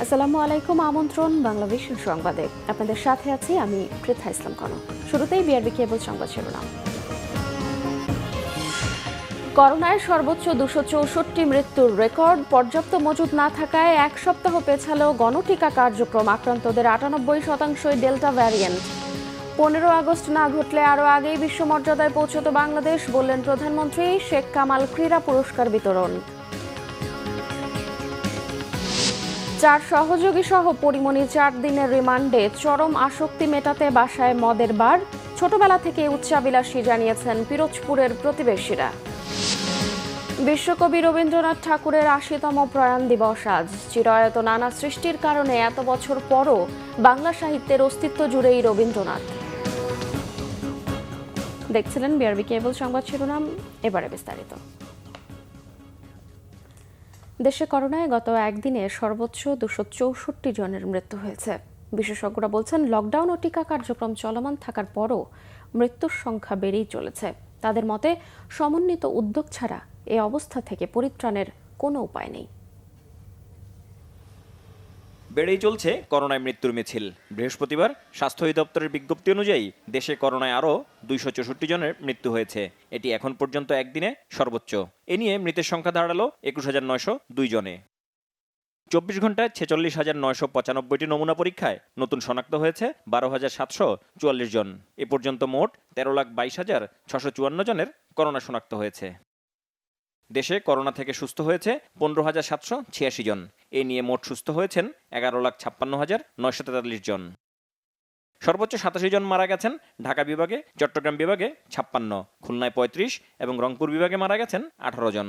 আসসালামু আলাইকুম। আমন্ত্রণ বাংলাদেশ সংবাদে। আপনাদের সাথে আছি আমি পৃথা ইসলাম কনক। শুরুতেই বিআরবি কেবল সংবাদ শিরোনাম। করোনায় সর্বোচ্চ 264 মৃত্যুর রেকর্ড। পর্যাপ্ত মজুদ না থাকায় এক সপ্তাহ পেছালো গণটিকা কার্যক্রম। আক্রান্তদের 98%ই ডেল্টা ভ্যারিয়েন্ট। 15 আগস্ট না ঘটলে আরও আগেই বিশ্বমর্যাদায় পৌঁছত বাংলাদেশ, বললেন প্রধানমন্ত্রী। শেখ কামাল ক্রীড়া পুরস্কার বিতরণ। 4 সহযোগী সহ পরিমণি 4 দিনের রিমান্ডে। চরম আসক্তি মেটাতে বাসায় মদের বার। ছোটবেলা থেকে উচ্চাবিলাসী, জানিয়েছেন পিরোজপুরের প্রতিবেশীরা। বিশ্বকবি রবীন্দ্রনাথ ঠাকুরের 80তম প্রয়াণ দিবস আজ। চিরায়ত নানা সৃষ্টির কারণে এত বছর পরও বাংলা সাহিত্যের অস্তিত্ব জুড়েই রবীন্দ্রনাথ। দেখছিলেন বিআরবি কেবল সংবাদ শিরোনাম, এবারে বিস্তারিত। দেশে করোনায় গত একদিনে সর্বোচ্চ 264 জনের মৃত্যু হয়েছে। বিশেষজ্ঞরা বলছেন, লকডাউন ও টিকা কার্যক্রম চলমান থাকার পরও মৃত্যুর সংখ্যা বেড়েই চলেছে। তাদের মতে, সমন্বিত উদ্যোগ ছাড়া এই অবস্থা থেকে পরিত্রাণের কোনো উপায় নেই। বেড়েই চলছে করোনায় মৃত্যুর মিছিল। বৃহস্পতিবার স্বাস্থ্য অধিদপ্তরের বিজ্ঞপ্তি অনুযায়ী দেশে করোনায় আরও 264 জনের মৃত্যু হয়েছে। এটি এখন পর্যন্ত একদিনে সর্বোচ্চ। এ নিয়ে মৃতের সংখ্যা দাঁড়ালো 21,902 জনে। 24 ঘন্টায় 46,995টি নমুনা পরীক্ষায় নতুন শনাক্ত হয়েছে 12,744 জন। এ পর্যন্ত মোট 13,22,654 জনের করোনা শনাক্ত হয়েছে। দেশে করোনা থেকে সুস্থ হয়েছে 15,786 জন। এ নিয়ে মোট সুস্থ হয়েছেন 11,56,943 জন। সর্বোচ্চ 87 জন মারা গেছেন ঢাকা বিভাগে, চট্টগ্রাম বিভাগে 56, খুলনায় 35 এবং রংপুর বিভাগে মারা গেছেন 18 জন।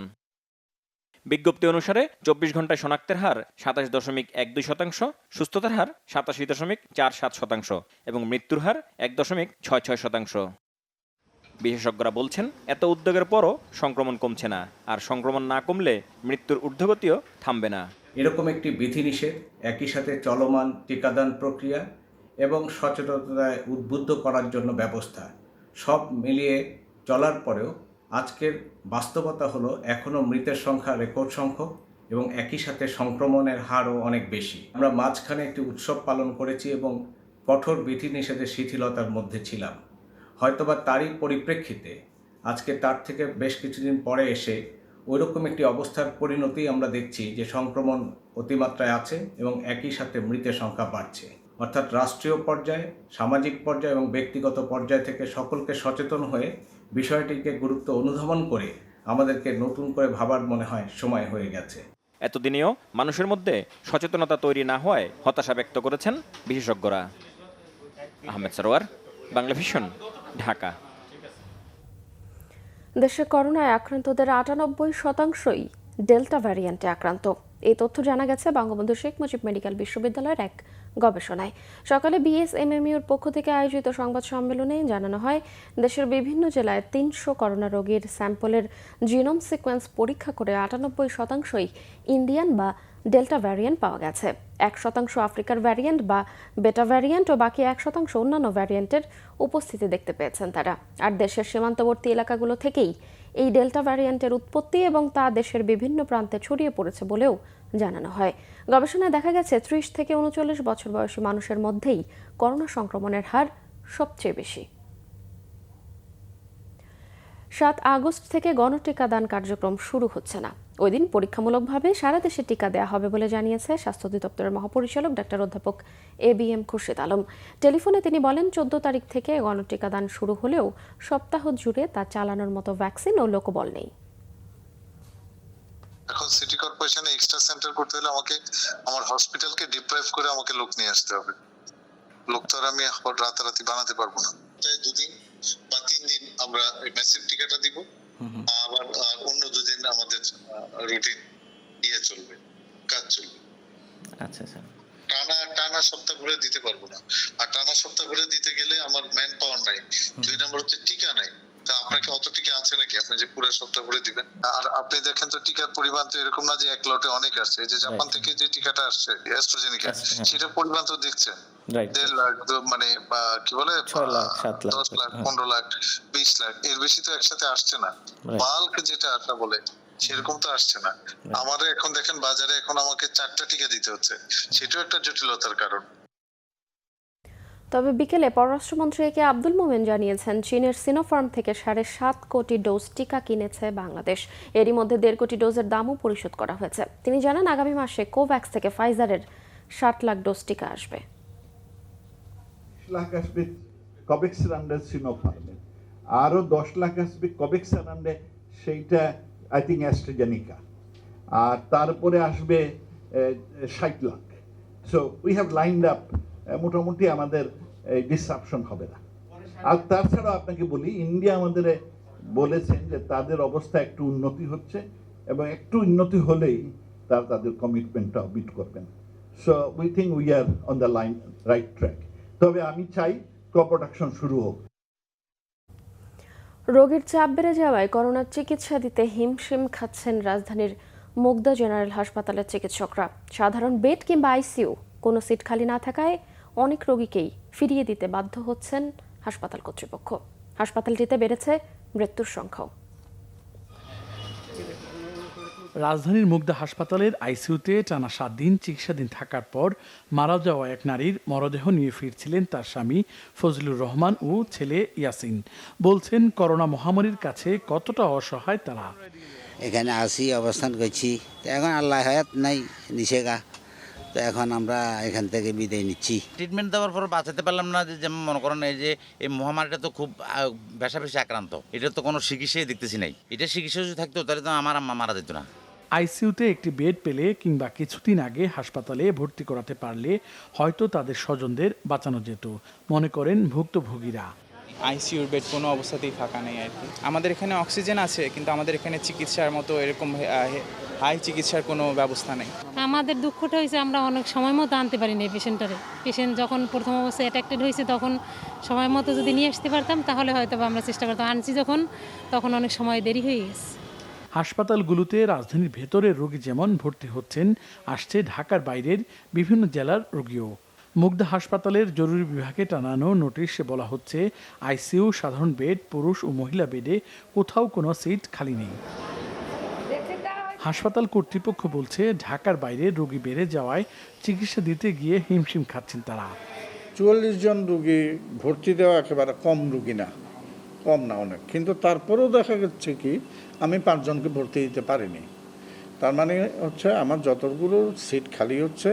বিজ্ঞপ্তি অনুসারে 24 ঘন্টায় শনাক্তের হার 27.12%, সুস্থতার হার 87.47% এবং মৃত্যুর হার 1.66%। বিশেষজ্ঞরা বলছেন, এত উদ্যোগের পরও সংক্রমণ কমছে না, আর সংক্রমণ না কমলে মৃত্যুর ঊর্ধ্বগতিও থামবে না। এরকম একটি বিধিনিষেধ, একই সাথে চলমান টিকাদান প্রক্রিয়া এবং সচেতনতায় উদ্বুদ্ধ করার জন্য ব্যবস্থা, সব মিলিয়ে চলার পরেও আজকের বাস্তবতা হলো এখনও মৃতের সংখ্যা রেকর্ড সংখ্যক এবং একই সাথে সংক্রমণের হারও অনেক বেশি। আমরা মাঝখানে একটি উৎসব পালন করেছি এবং কঠোর বিধিনিষেধের শিথিলতার মধ্যে ছিলাম। হয়তোবা তারই পরিপ্রেক্ষিতে আজকে তার থেকে বেশ কিছুদিন পরে এসে ওইরকম একটি অবস্থার পরিণতি আমরা দেখছি যে সংক্রমণ অতিমাত্রায় আছে এবং একই সাথে মৃতের সংখ্যা বাড়ছে। অর্থাৎ রাষ্ট্রীয় পর্যায়ে, সামাজিক পর্যায়ে এবং ব্যক্তিগত পর্যায় থেকে সকলকে সচেতন হয়ে বিষয়টিকে গুরুত্ব অনুধাবন করে আমাদেরকে নতুন করে ভাবার মনে হয় সময় হয়ে গেছে। এতদিনেও মানুষের মধ্যে সচেতনতা তৈরি না হওয়ায় হতাশা ব্যক্ত করেছেন বিশেষজ্ঞরা। আহমেদ সরোয়ার, বাংলা ভিশন, ঢাকা। দেশে করোনায় আক্রান্তদের 98%ই ডেল্টা ভ্যারিয়েন্টে আক্রান্ত। এই তথ্য জানা গেছে বঙ্গবন্ধু শেখ মুজিব মেডিকেল বিশ্ববিদ্যালয়ের এক গবেষণায়। সকালে বিএসএমএমইউর পক্ষ থেকে আয়োজিত সংবাদ সম্মেলনে জানানো হয়, দেশের বিভিন্ন জেলায় 300 করোনা রোগীর স্যাম্পলের জিনোম সিকোয়েন্স পরীক্ষা করে 98%ই ইন্ডিয়ান বা ডেল্টা ভ্যারিয়েন্ট পাওয়া গেছে। 1% আফ্রিকার ভ্যারিয়েন্ট বা বেটা ভ্যারিয়েন্ট ও বাকি 1% অন্যান্য ভ্যারিয়েন্টের উপস্থিতি দেখতে পেয়েছেন তারা। আর দেশের সীমান্তবর্তী এলাকাগুলো থেকেই এই ডেল্টা ভ্যারিয়েন্টের উৎপত্তি এবং তা দেশের বিভিন্ন প্রান্তে ছড়িয়ে পড়েছে বলেও জানানো হয়। গবেষণায় দেখা গেছে 30 থেকে 39 বছর বয়সী মানুষের মধ্যেই করোনা সংক্রমণের হার সবচেয়ে বেশি। 7 আগস্ট থেকে গণটিকাদান কার্যক্রম শুরু হচ্ছে না। ওই দিন পরীক্ষামূলকভাবে সারা দেশে টিকা দেওয়া হবে বলে জানিয়েছে স্বাস্থ্য অধিদপ্তরের মহাপরিচালক ডাক্তার অধ্যাপক ABM খুরশিদ আলম। টেলিফোনে তিনি বলেন, 14 তারিখ থেকে গণটিকাদান শুরু হলেও সপ্তাহ জুড়ে তা চালানোর মতো ভ্যাকসিন ও লোকবল নেই। এখন সিটি কর্পোরেশনে এক্সট্রা সেন্টার করতে হলে আমাকে আমার হসপিটালকে ডিপ্রাইভ করে আমাকে লোক নিয়ে আসতে হবে। লোক তো আর আমি রাতারাতি বানাতে পারবো না। তাই 2 দিন বা 3 দিন আমরা ম্যাসিভ টিকাটা দিব, আবার অন্য 2 দিন আমাদের রুটিন চলবে, কাজ চলবে। আচ্ছা আচ্ছা, টানা সপ্তাহ ঘুরে দিতে পারবো না। আর টানা সপ্তাহ ঘুরে দিতে গেলে আমার ম্যান পাওয়ার নাই। 2 নম্বর হচ্ছে টিকা নাই। তা আপনাকে অত টিকা আছে নাকি আপনি যে পুরো সপ্তাহ ঘুরে দিবেন? আর আপনি দেখেন তো টিকার পরিমাণ তো এরকম না যে এক লটে অনেক আসছে। এই যে জাপান থেকে যে টিকাটা আসছে অ্যাস্ট্রাজেনেকা, সেটা পরিমাণ তো দেখছেন 1.5 লাখ, মানে কি বলে 6 লাখ 7 লাখ 10 লাখ 15 লাখ 20 লাখ, এর বেশি তো একসাথে আসছে না। বাল্ক যেটা আসা বলে সেরকম তো আসছে না। আমার এখন দেখেন বাজারে এখন আমাকে 4টা টিকা দিতে হচ্ছে, সেটাও একটা জটিলতার কারণ। তবে বিকেলে পররাষ্ট্রমন্ত্রী এ কে আব্দুল মোমেন জানিয়েছেন, চীনের সিনোফার্ম থেকে 7.5 কোটি ডোজ টিকা কিনেছে বাংলাদেশ। এরই মধ্যে 1.5 কোটি ডোজের দামও পরিশোধ করা হয়েছে। তিনি জানান, আগামী মাসে কোভ্যাক্স থেকে ফাইজারের 60 লাখ ডোজ টিকা আসবে। লাখ আসবে কোভ্যাক্সের আন্ডার সিনোফার্মের, আরও 10 লাখ আসবে কোভ্যাক্সের আন্ডার, সেইটা আই থিঙ্ক অ্যাস্ট্রাজেনিকা, আর তারপরে আসবে 60 lakh. So we have lined up, মোটামুটি আমাদের ডিসরাপশন হবে না। আর তাছাড়া আপনাকে বলি, ইন্ডিয়া আমাদের বলেছেন যে তাদের অবস্থা একটু উন্নতি হচ্ছে, এবং একটু উন্নতি হলেই তাদের কমিটমেন্টটা মিট করবেন। So we think we are on the line right track. তবে আমি চাই প্রোডাকশন শুরু হোক। রোগীর চাপ বেড়ে যাওয়ায় করোনার চিকিৎসা দিতে হিমশিম খাচ্ছেন রাজধানীর মুগদা জেনারেল হাসপাতালের চিকিৎসকরা। সাধারণ বেড কিংবা আইসিইউ কোনো সিট খালি না থাকায় অনেক রোগীকেই ফিরিয়ে দিতে বাধ্য হচ্ছেন হাসপাতাল কর্তৃপক্ষ। হাসপাতালটিতে বেড়েছে মৃত্যুর সংখ্যাও। রাজধানীর মুগদা হাসপাতালের আইসিইউতে টানা 7 দিন চিকিৎসাধীন থাকার পর মারা যাওয়া এক নারীর মরদেহ নিয়ে ফিরছিলেন তার স্বামী ফজলুর রহমান ও ছেলে ইয়াসিন। বলছেন, করোনা মহামারীর কাছে কতটা অসহায় তারা। এখানে আসি, অবস্থান করছি, এখন আল্লাহ হায়াত নাই নিষেগা, তো এখন আমরা এখান থেকে বিদায় নিচ্ছি। ট্রিটমেন্ট দেওয়ার পর বাঁচাতে পারলাম না, যেমন মনে করেন এই যে এই মহামারীটা তো খুব বেশি আক্রান্ত, এটা তো কোনো চিকিৎসাই দেখতেছি নাই। এটা চিকিৎসা যদি থাকতো তাহলে তো আমার আম্মা মারা যেত না। আইসিইউতে একটি বেড পেলে কিংবা কিছুদিন আগে হাসপাতালে ভর্তি করাতে পারলে হয়তো তাদের স্বজনদের বাঁচানো যেত, মনে করেন ভুক্তভোগীরা। আইসিইউর বেড কোনো অবস্থাতেই ফাঁকা নেই আর কি। আমাদের এখানে অক্সিজেন আছে, কিন্তু আমাদের এখানে চিকিৎসার মতো এরকম হাই চিকিৎসার কোনো ব্যবস্থা নেই। আমাদের দুঃখটা হয়েছে, আমরা অনেক সময় মতো আনতে পারিনি পেশেন্টটারে। পেশেন্ট যখন প্রথম অবস্থায় অ্যাটাকটেড হয়েছে তখন সময় মতো যদি নিয়ে আসতে পারতাম তাহলে হয়তো আমরা চেষ্টা করতাম। আনছি যখন, তখন অনেক সময় দেরি হয়ে গেছে। হাসপাতালগুলোতে রাজধানীর ভেতরের রোগী যেমন ভর্তি হচ্ছেন, আসছে ঢাকার বাইরের বিভিন্ন জেলার রোগীও। মুগদা হাসপাতালের জরুরি বিভাগে টানানো নোটিশে বলা হচ্ছে, আইসিইউ, সাধারণ বেড, পুরুষ ও মহিলা বেডে কোথাও কোনো সিট খালি নেই। হাসপাতাল কর্তৃপক্ষ বলছে, ঢাকার বাইরে রোগী বেড়ে যাওয়ায় চিকিৎসা দিতে গিয়ে হিমশিম খাচ্ছেন তারা। 44 জন রোগী ভর্তি দেওয়া একেবারে কম রোগী না, কম না অনেক, কিন্তু তারপরেও দেখা যাচ্ছে কি আমি 5 জনকে ভর্তি দিতে পারিনি। তার মানে হচ্ছে আমার যতগুলো সিট খালি হচ্ছে,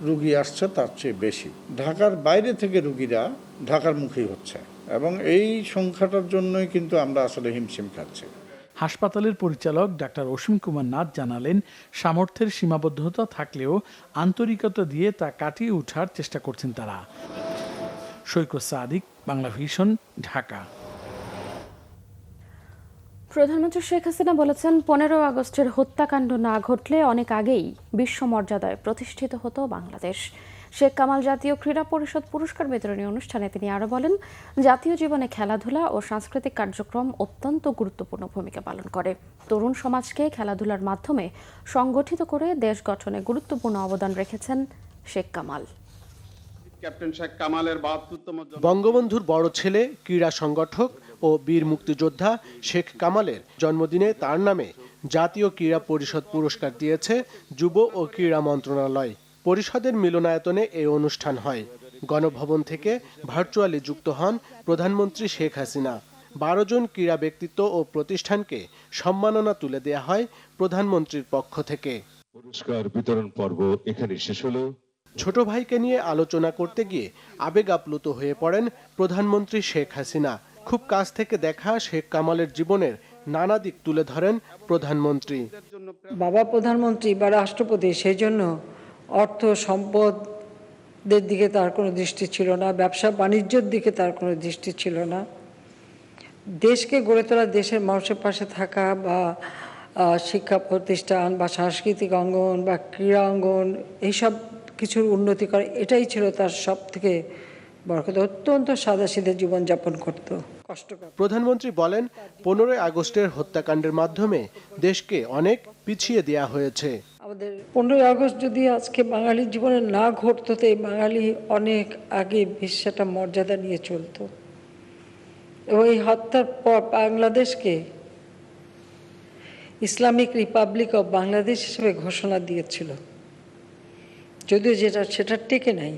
রুগী আসছে তার চেয়ে বেশি। ঢাকার বাইরে থেকে রুগীরা ঢাকার মুখী হচ্ছে, এবং এই সংখ্যাটার জন্যই কিন্তু আমরা আসলে হিমশিম খাচ্ছি। হাসপাতালের পরিচালক ডাক্তার অসীম কুমার নাথ জানালেন, সামর্থ্যের সীমাবদ্ধতা থাকলেও আন্তরিকতা দিয়ে তা কাটিয়ে ওঠার চেষ্টা করছেন তারা। সৈকত সাদিক, বাংলা ভিশন, ঢাকা। প্রধানমন্ত্রী শেখ হাসিনা বলেছেন, 15 আগস্টের হত্যাকাণ্ড না ঘটলে অনেক আগেই বিশ্ব মর্যাদায় প্রতিষ্ঠিত হতো বাংলাদেশ। শেখ কামাল জাতীয় ক্রীড়া পরিষদ পুরস্কার বিতরণী অনুষ্ঠানে তিনি আরও বলেন, জাতীয় জীবনে খেলাধুলা ও সাংস্কৃতিক কার্যক্রম অত্যন্ত গুরুত্বপূর্ণ ভূমিকা পালন করে। তরুণ সমাজকে খেলাধুলার মাধ্যমে সংগঠিত করে দেশ গঠনে গুরুত্বপূর্ণ অবদান রেখেছেন শেখ কামাল। ক্যাপ্টেন শেখ কামালের 72তম বঙ্গবন্ধুর বড় ছেলে, ক্রীড়া সংগঠক ও বীর মুক্তিযোদ্ধা শেখ কামালের জন্মদিনে তার নামে জাতীয় ক্রীড়া পরিষদ পুরস্কার দিয়েছে যুব ও ক্রীড়া মন্ত্রণালয়। পরিষদের মিলনায়তনে এই অনুষ্ঠান হয়। গণভবন থেকে ভার্চুয়ালি যুক্ত হন প্রধানমন্ত্রী শেখ হাসিনা। 12 জন ক্রীড়া ব্যক্তিত্ব ও প্রতিষ্ঠানকে সম্মাননা তুলে দেয়া হয় প্রধানমন্ত্রীর পক্ষ থেকে। পুরস্কার বিতরণ পর্ব এখানে শেষ হলো। ছোট ভাইকে নিয়ে আলোচনা করতে গিয়ে আবেগ আপ্লুত হয়ে পড়েন প্রধানমন্ত্রী শেখ হাসিনা। খুব কাছ থেকে দেখা শেখ কামালের জীবনের নানা দিক তুলে ধরেন প্রধানমন্ত্রী। বাবা প্রধানমন্ত্রী বা রাষ্ট্রপতি, সেই জন্য অর্থ সম্পদের দিকে তার কোনো দৃষ্টি ছিল না, ব্যবসা বাণিজ্যের দিকে তার কোনো দৃষ্টি ছিল না। দেশকে গড়ে তোলা, দেশের মানুষের পাশে থাকা, বা শিক্ষা প্রতিষ্ঠান বা সাংস্কৃতিক অঙ্গন বা ক্রীড়া অঙ্গন, এইসব কিছুর উন্নতি করে, এটাই ছিল তার সব থেকে বড় কথা। অত্যন্ত সাদাসিধে জীবনযাপন করত, কষ্টকর। প্রধানমন্ত্রী বলেন, 15 আগস্টের হত্যাকাণ্ডের মাধ্যমে দেশকে অনেক পিছিয়ে দেয়া হয়েছে। আমাদের 15 আগস্ট যদি আজকে বাঙালির জীবনে না ঘটতো, তো এই বাঙালি অনেক আগে সেটা মর্যাদা নিয়ে চলতো। এবং এই হত্যার পর বাংলাদেশকে ইসলামিক রিপাবলিক অব বাংলাদেশ হিসেবে ঘোষণা দিয়েছিল, যদিও সেটা টেকে নাই।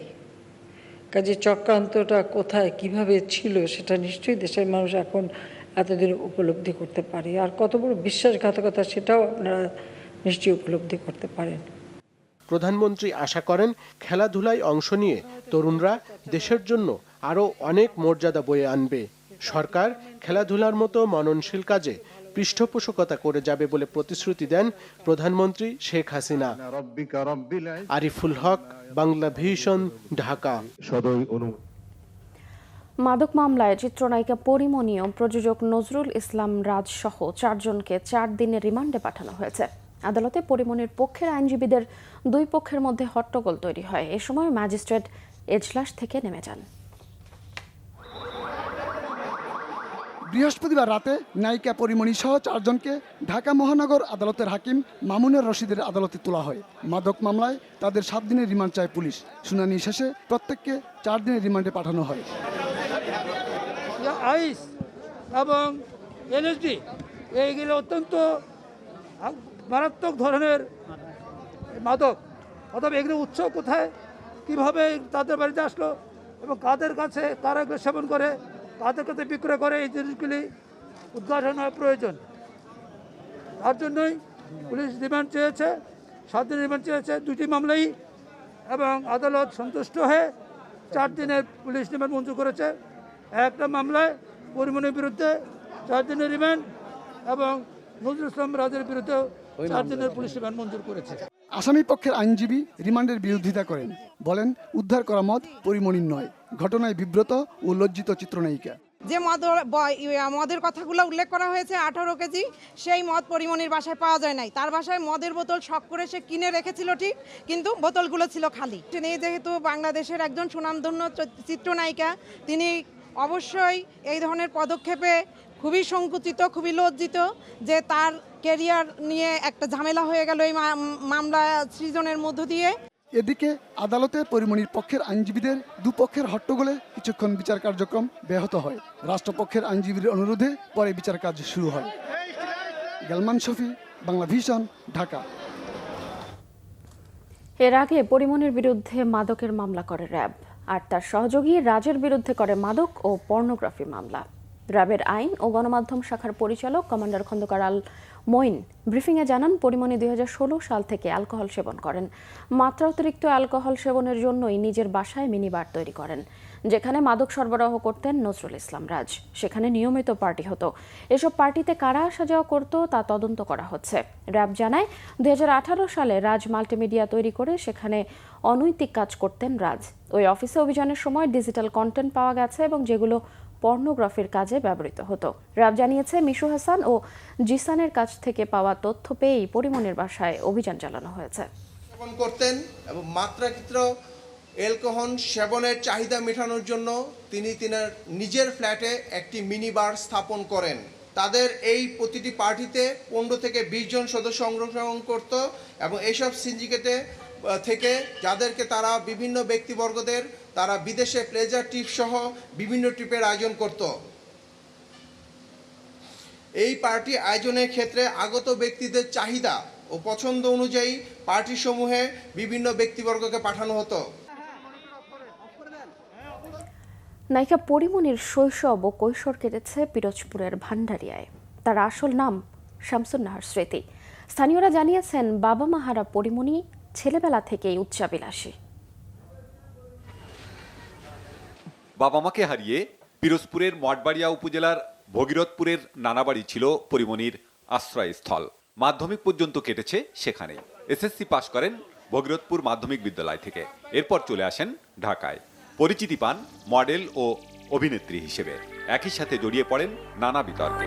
কাজে চক্রান্তটা কোথায় কিভাবে ছিল সেটা নিশ্চয়ই দেশের মানুষ এখন এতদিন উপলব্ধি করতে পারে। আর কত বড় বিশ্বাসঘাতকতা সেটাও আপনারা নিশ্চয়ই উপলব্ধি করতে পারেন। প্রধানমন্ত্রী আশা করেন খেলাধুলায় অংশ নিয়ে তরুণরা দেশের জন্য আরও অনেক মর্যাদা বয়ে আনবে। সরকার খেলাধুলার মতো মননশীল কাজে পৃষ্ঠপোষকতা করে যাবে বলে প্রতিশ্রুতি দেন প্রধানমন্ত্রী শেখ হাসিনা। আরিফুল হক, বাংলা ভিশন, ঢাকা। মাদক মামলায় চিত্রনায়িকা পরিমণি ও প্রযোজক নজরুল ইসলাম রাজ সহ 4 জনকে 4 দিনের রিমান্ডে পাঠানো হয়েছে। আদালতে পরিমণির পক্ষের আইনজীবীদের দুই পক্ষের মধ্যে হট্টগোল তৈরি হয়। এ সময় ম্যাজিস্ট্রেট এজলাস থেকে নেমে যান। বৃহস্পতিবার রাতে নায়িকা পরিমণি সহ 4 জনকে ঢাকা মহানগর আদালতের হাকিম মামুনুর রশিদের আদালতে তোলা হয়। মাদক মামলায় তাদের 7 দিনের রিমান্ড চায় পুলিশ। শুনানি শেষে প্রত্যেককে 4 দিনের রিমান্ডে পাঠানো হয়। আইস এবং এলএসডি এইগুলো অত্যন্ত মারাত্মক ধরনের মাদক, অথবা এগুলো উৎস কোথায়, কিভাবে তাদের বাড়িতে আসলো এবং কাদের কাছে কারা এগুলো সেবন করে, কাদের কাছে বিক্রয় করে, এই জিনিসগুলি উদ্ঘাটন হওয়া প্রয়োজন। তার জন্যই পুলিশ রিমান্ড চেয়েছে, 7 দিনের রিমান্ড চেয়েছে 2টি মামলাই, এবং আদালত সন্তুষ্ট হয়ে 4 দিনের পুলিশ রিমান্ড মঞ্জুর করেছে। একটা মামলায় পরিমণির বিরুদ্ধে 4 দিনের রিমান্ড এবং নজরুল ইসলাম রাজের বিরুদ্ধে 4 দিনের পুলিশ রিমান্ড মঞ্জুর করেছে। আসামি পক্ষের আইনজীবী রিমান্ডের বিরোধিতা করেন, বলেন উদ্ধার করা মদ পরিমণির নয়, ঘটনায় বিব্রত ও লজ্জিত চিত্রনায়িকা। যে মদের কথাগুলো উল্লেখ করা হয়েছে 18 কেজি, সেই মদ পরিমণির বাসায় পাওয়া যায় নাই। তার বাসায় মদের বোতল শখ করে সে কিনে রেখেছিল ঠিক, কিন্তু বোতলগুলো ছিল খালি। তিনি যেহেতু বাংলাদেশের একজন সুনামধন্য চিত্রনায়িকা, তিনি অবশ্যই এই ধরনের পদক্ষেপে খুবই সংকুচিত, খুবই লজ্জিত যে তার ক্যারিয়ার নিয়ে একটা ঝামেলা হয়ে গেল এই মামলা সৃজনের মধ্য দিয়ে। এদিকে আদালতে পরিমণির পক্ষের আইনজীবীদের দুপক্ষের হট্টগোলে কিছুক্ষণ বিচার কার্যক্রম ব্যাহত হয়। রাষ্ট্রপক্ষের আইনজীবীর অনুরোধে পরে বিচার কাজ শুরু হয়। গেলমান শফি, বাংলা ভিশন, ঢাকা। এর আগে পরিমণির বিরুদ্ধে মাদকের মামলা করে র্যাব, আর তার সহযোগী রাজের বিরুদ্ধে করে মাদক ও পর্নোগ্রাফি মামলা। র্যাবের আইন ও গণমাধ্যম শাখার পরিচালক কমান্ডার খন্দকার আল মঈন ব্রিফিংয়ে জানান, পরিমণি 2016 সাল থেকে অ্যালকোহল সেবন করেন। মাত্রা অতিরিক্ত অ্যালকোহল সেবনের জন্যই নিজের বাসায় মিনি বার তৈরি করেন, যেখানে মাদক সরবরাহ করতেন নজরুল ইসলাম রাজ। সেখানে নিয়মিত পার্টি হতো। এসব পার্টিতে কারা আসা যাওয়া করত তা তদন্ত করা হচ্ছে। র্যাব জানায়, 2018 সালে রাজ মাল্টিমিডিয়া তৈরি করে সেখানে অনৈতিক কাজ করতেন রাজ। ওই অফিসে অভিযানের সময় ডিজিটাল কন্টেন্ট পাওয়া গেছে এবং যেগুলো পর্নোগ্রাফির কাজে ব্যবহৃত হতো। র্যাব জানিয়েছে, মিশু হাসান ও জিসানের কাছ থেকে পাওয়া তথ্য পেয়েই পরিমণির বাসায় অভিযান চালানো হয়েছে। সেবন করতেন এবং মাত্রাতিরিক্ত অ্যালকোহল সেবনের চাহিদা মেটানোর জন্য তিনি নিজের ফ্ল্যাটে একটি মিনি বার স্থাপন করেন। তাদের এই প্রতিটি পার্টিতে 15 থেকে 20 জন সদস্য অংশগ্রহণ করত এবং এইসব সিন্ডিকেটে থেকে যাদেরকে তারা বিভিন্ন ব্যক্তিবর্গদের তারা বিদেশে প্লেজার ট্রিপ সহ বিভিন্ন ট্রিপের আয়োজন করত। এই পার্টি আয়োজনের ক্ষেত্রে আগত ব্যক্তিদের চাহিদা ও পছন্দ অনুযায়ী পার্টি সমূহে বিভিন্ন ব্যক্তিবর্গকে পাঠানো হতো। নায়িকা পরিমণির শৈশব ও কৈশোর কেটেছে পিরোজপুরের ভান্ডারিয়ায়। তার আসল নাম শামসুন নাহার স্মৃতি। স্থানীয়রা জানিয়েছেন, বাবা মা হারা পরিমণি ছেলেবেলা থেকেই উচ্চাবিলাসী। বাবা মাকে হারিয়ে পিরোজপুরের মঠবাড়িয়া উপজেলার ভগীরথপুরের নানাবাড়ি ছিল পরিমণির আশ্রয়স্থল। মাধ্যমিক পর্যন্ত কেটেছে সেখানেই। এসএসসি পাশ করেন ভগীরথপুর মাধ্যমিক বিদ্যালয় থেকে। এরপর চলে আসেন ঢাকায়। পরিচিতি পান মডেল ও অভিনেত্রী হিসেবে। একই সাথে জড়িয়ে পড়েন নানা বিতর্কে।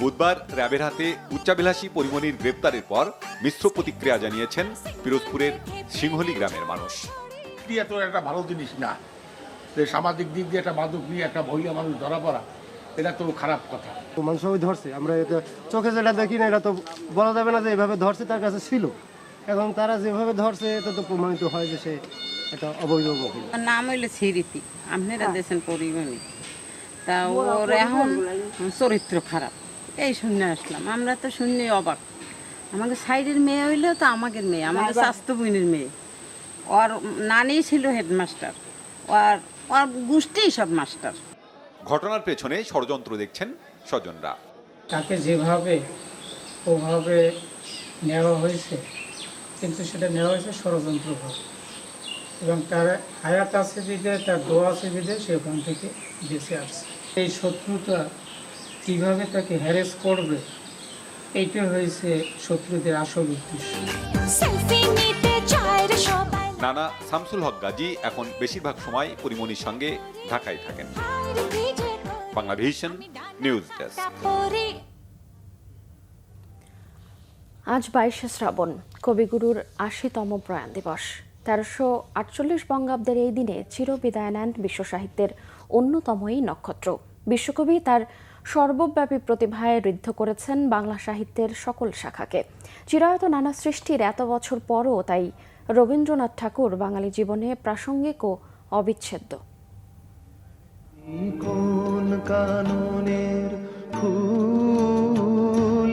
বুধবার র্যাবের হাতে উচ্চাভিলাষী পরিমণির গ্রেপ্তারের পর মিশ্র প্রতিক্রিয়া জানিয়েছেন পিরোজপুরের সিংহলী গ্রামের মানুষ। এত একটা ভালো জিনিস না যে সামাজিক দিক দিয়ে একটা মাদক নিয়ে একটা মহিলা মানুষ ধরা পড়া, এটা তো খারাপ কথা। মানুষ সবাই ধরছে, আমরা এটা চোখে যেটা দেখি না, এটা তো বলা যাবে না যে এভাবে ধরছে, তার কাছে ছিল। এখন তারা যেভাবে ধরছে এটা তো প্রমাণিত হয় যে সে এটা অবৈধ বকিল। নাম হইলে সিরিতি আপনারা দেশেন পরিমণি, তা ওর এখন চরিত্র খারাপ, এই শুনে আসলাম। আমরা তো শুনে অবাক। আমাকে সাইডের মেয়ে হইলেও তো আমাদের মেয়ে, আমাদের স্বাস্থ্য বোনের মেয়ে। ওর নানি ছিল হেডমাস্টার, ওর গোষ্ঠী সব মাস্টার। ঘটনার পেছনে ষড়যন্ত্র দেখছেন স্বজনরা। তাকে যেভাবে ওভাবে নেওয়া হয়েছে, কিন্তু সেটা নেওয়া হয়েছে ষড়যন্ত্রভাবে, এবং তার হায়াত আছে বিদে, তার দোয়া আছে বিদে সে ওখান থেকে বেঁচে আসছে। এই শত্রুতা কীভাবে তাকে হ্যারেস করবে, এইটা হয়েছে শত্রুদের আসল উদ্দেশ্য। নানা শামসুল হক গাজী এখন বেশিরভাগ সময় পরিমণির সঙ্গে ঢাকায় থাকেন। Bangla vision news desk. আজ 22শে শ্রাবণ, কবিগুরুর ৮০তম প্রয়াণ দিবস। ১৩৪৮ বঙ্গাব্দের এই দিনে চিরবিদায় নেন বিশ্ব সাহিত্যের অন্যতম এই নক্ষত্র। বিশ্বকবি তার সর্বব্যাপী প্রতিভায় ঋদ্ধ করেছেন বাংলা সাহিত্যের সকল শাখাকে। চিরায়ত নানা সৃষ্টির এত বছর পরও তাই রবীন্দ্রনাথ ঠাকুর বাঙালি জীবনে প্রাসঙ্গিক ও অবিচ্ছেদ্য। কোন কাননের ফুল,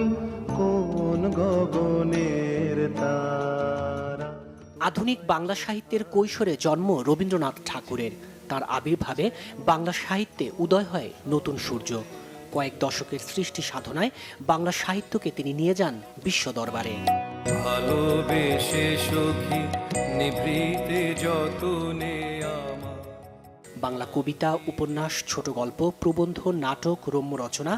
কোন গগনের তারা। আধুনিক বাংলা সাহিত্যের কৈশোরে জন্ম রবীন্দ্রনাথ ঠাকুরের। তার আবির্ভাবে বাংলা সাহিত্যে উদয় হয় নতুন সূর্য। কয়েক দশকের সৃষ্টি সাধনায় বাংলা সাহিত্যকে তিনি নিয়ে যান বিশ্ব দরবারে। ভালোবেসে সখী নিভৃতে যতনে বাংলা কবিতা, উপন্যাস, ছোট গল্প, প্রবন্ধ, নাটক, রম্য রচনা,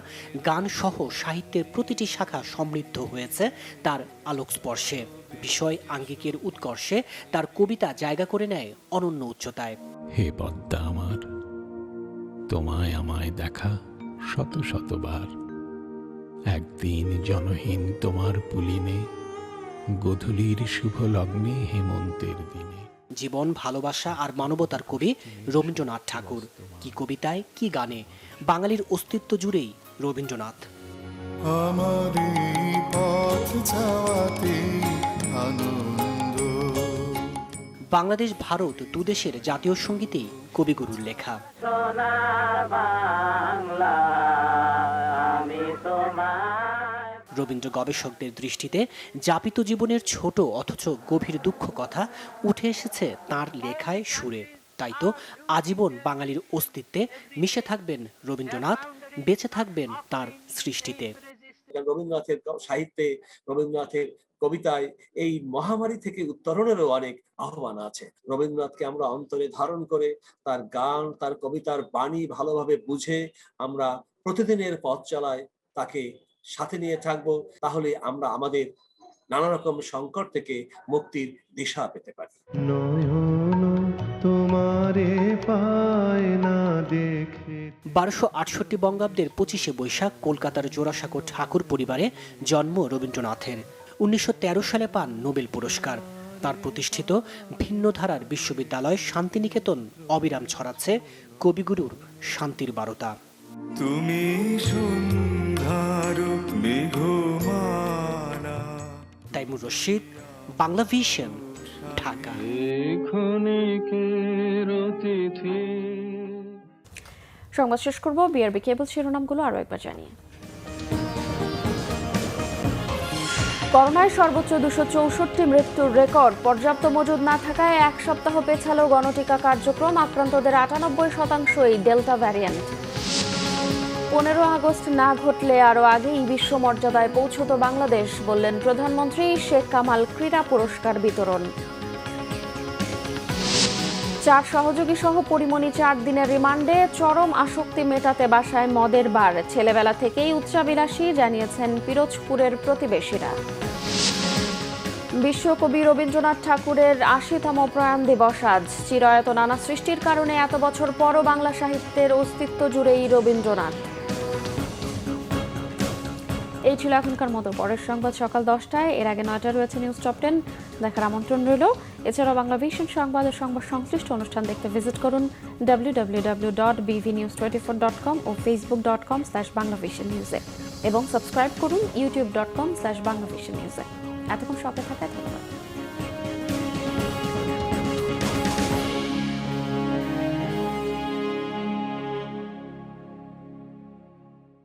গান সহ সাহিত্যের প্রতিটি শাখা সমৃদ্ধ হয়েছে তার আলোকস্পর্শে। বিষয় আঙ্গিকের উৎকর্ষে তার কবিতা জায়গা করে নেয় অনন্য উচ্চতায়। হে পদ্মা আমার, তোমায় আমায় দেখা শত শতবার। একদিন জনহীন তোমার পুলিনে, গোধূলির শুভ লগ্নে হেমন্তের দিনে। জীবন, ভালোবাসা আর মানবতার কবি রবীন্দ্রনাথ ঠাকুর। কি কবিতায়, কি গানে, বাঙালির অস্তিত্ব জুড়েই রবীন্দ্রনাথ। বাংলাদেশ ভারত দুদেশের জাতীয় সঙ্গীতেই কবিগুরুর লেখা। রবীন্দ্র গবেষকদের দৃষ্টিতে যাপিত জীবনের ছোট অথচ গভীর দুঃখ কথা উঠে এসেছে তার লেখায়, সুরে। তাই তো আজীবন বাঙালির অস্তিত্বে মিশে থাকবেন রবীন্দ্রনাথ, বেঁচে থাকবেন তার সৃষ্টিতে। রবীন্দ্রনাথের সাহিত্যে, রবীন্দ্রনাথের কবিতায় এই মহামারী থেকে উত্তরণেরও অনেক আহ্বান আছে। রবীন্দ্রনাথকে আমরা অন্তরে ধারণ করে তার গান, তার কবিতার বাণী ভালোভাবে বুঝে আমরা প্রতিদিনের পথ চলায় তাকে সাথে নিয়ে থাকবো, তাহলে আমরা আমাদের নানা রকম সংকট থেকে মুক্তির দিশা পেতে পারি। তোমারে পায় না দেখে। 1268 বঙ্গাব্দের 25শে বৈশাখ কলকাতার জোড়াসাঁকো ঠাকুর পরিবারে জন্ম রবীন্দ্রনাথের। 1913 সালে পান নোবেল পুরস্কার। তার প্রতিষ্ঠিত ভিন্ন ধারার বিশ্ববিদ্যালয় শান্তিনিকেতন অবিরাম ছড়াচ্ছে কবিগুরুর শান্তির বার্তা। তুমি সন্ধ্যার মেঘমালা। তাইমুর রশিদ, বাংলা ভিশন, ঢাকা। সংবাদ শেষ করব বিআরবি কেবল শিরোনামগুলো আরো একবার জানিয়ে। করোনায় সর্বোচ্চ 264 মৃত্যুর রেকর্ড। পর্যাপ্ত মজুদ না থাকায় এক সপ্তাহ পেছালো গণটিকা কার্যক্রম। আক্রান্তদের 98%ই ডেল্টা ভ্যারিয়েন্ট। 15 আগস্ট না ঘটলে আরও আগেই বিশ্ব মর্যাদায় পৌঁছত বাংলাদেশ, বললেন প্রধানমন্ত্রী। শেখ কামাল ক্রীড়া পুরস্কার বিতরণ। 4 সহযোগী সহ পরিমণি 4 দিনের রিমান্ডে। চরম আসক্তি মেটাতে বাসায় মদের বার। ছেলেবেলা থেকেই উচ্চাবিলাসী, জানিয়েছেন পিরোজপুরের প্রতিবেশীরা। বিশ্বকবি রবীন্দ্রনাথ ঠাকুরের 80তম প্রয়াণ দিবস আজ। চিরায়ত নানা সৃষ্টির কারণে এত বছর পরও বাংলা সাহিত্যের অস্তিত্ব জুড়েই রবীন্দ্রনাথ। এই ছিল এখনকার মতো। পরের সংবাদ সকাল 10টায়, এর আগে 9টায় রয়েছে নিউজ টপ 10 দেখার আমন্ত্রণ রইল। এছাড়াও বাংলা ভিশন সংবাদ ও সংবাদ সংশ্লিষ্ট অনুষ্ঠান দেখতে ভিজিট করুন www.bvnews24.com ও facebook.com/banglavisionnews এবং সাবস্ক্রাইব করুন youtube.com/banglavisionnews। এতক্ষণ সাথে থাকায় ধন্যবাদ।